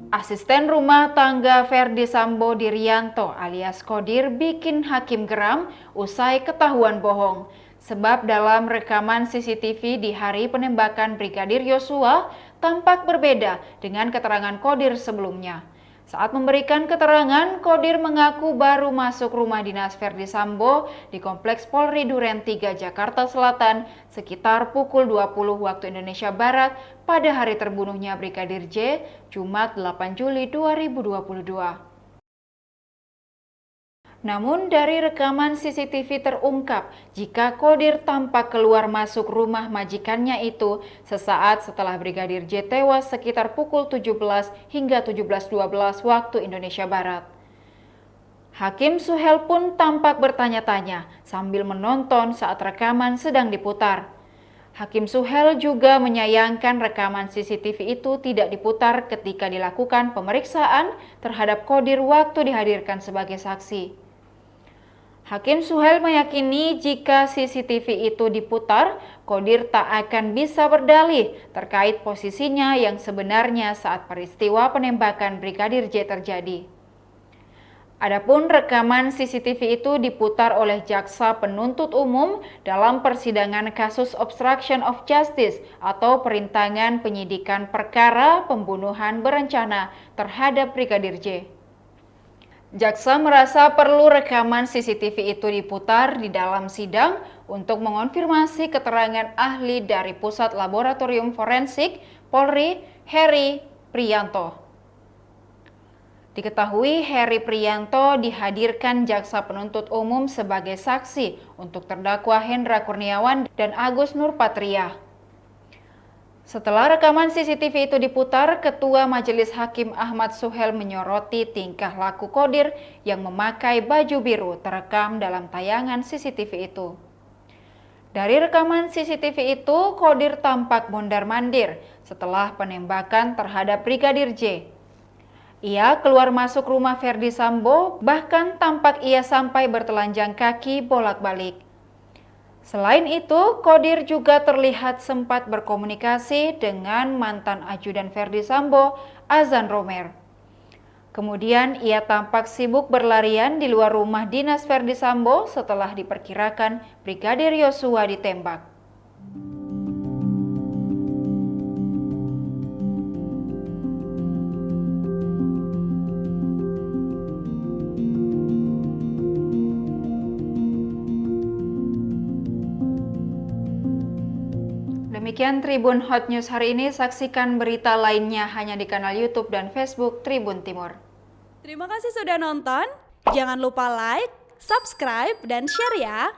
Asisten rumah tangga Ferdi Sambo Dirianto alias Kodir bikin hakim geram usai ketahuan bohong. Sebab dalam rekaman CCTV di hari penembakan Brigadir Yosua tampak berbeda dengan keterangan Kodir sebelumnya. Saat memberikan keterangan, Kodir mengaku baru masuk rumah dinas Ferdi Sambo di Kompleks Polri Duren 3 Jakarta Selatan sekitar pukul 20 waktu Indonesia Barat pada hari terbunuhnya Brigadir J, Jumat 8 Juli 2022. Namun dari rekaman CCTV terungkap jika Kodir tampak keluar masuk rumah majikannya itu sesaat setelah Brigadir J tewas sekitar pukul 17 hingga 17.12 waktu Indonesia Barat. Hakim Suhel pun tampak bertanya-tanya sambil menonton saat rekaman sedang diputar. Hakim Suhel juga menyayangkan rekaman CCTV itu tidak diputar ketika dilakukan pemeriksaan terhadap Kodir waktu dihadirkan sebagai saksi. Hakim Suhel meyakini jika CCTV itu diputar, Kodir tak akan bisa berdalih terkait posisinya yang sebenarnya saat peristiwa penembakan Brigadir J terjadi. Adapun rekaman CCTV itu diputar oleh jaksa penuntut umum dalam persidangan kasus obstruction of justice atau perintangan penyidikan perkara pembunuhan berencana terhadap Brigadir J. Jaksa merasa perlu rekaman CCTV itu diputar di dalam sidang untuk mengonfirmasi keterangan ahli dari Pusat Laboratorium Forensik Polri, Heri Priyanto. Diketahui Heri Priyanto dihadirkan jaksa penuntut umum sebagai saksi untuk terdakwa Hendra Kurniawan dan Agus Nurpatria. Setelah rekaman CCTV itu diputar, Ketua Majelis Hakim Ahmad Suhel menyoroti tingkah laku Kodir yang memakai baju biru terekam dalam tayangan CCTV itu. Dari rekaman CCTV itu, Kodir tampak mondar-mandir setelah penembakan terhadap Brigadir J. Ia keluar masuk rumah Ferdi Sambo, bahkan tampak ia sampai bertelanjang kaki bolak-balik. Selain itu, Kodir juga terlihat sempat berkomunikasi dengan mantan ajudan Ferdi Sambo, Azan Romer. Kemudian ia tampak sibuk berlarian di luar rumah dinas Ferdi Sambo setelah diperkirakan Brigadir Yosua ditembak. Demikian Tribun Hot News hari ini, saksikan berita lainnya hanya di kanal YouTube dan Facebook Tribun Timur. Terima kasih sudah nonton, jangan lupa like, subscribe, dan share ya!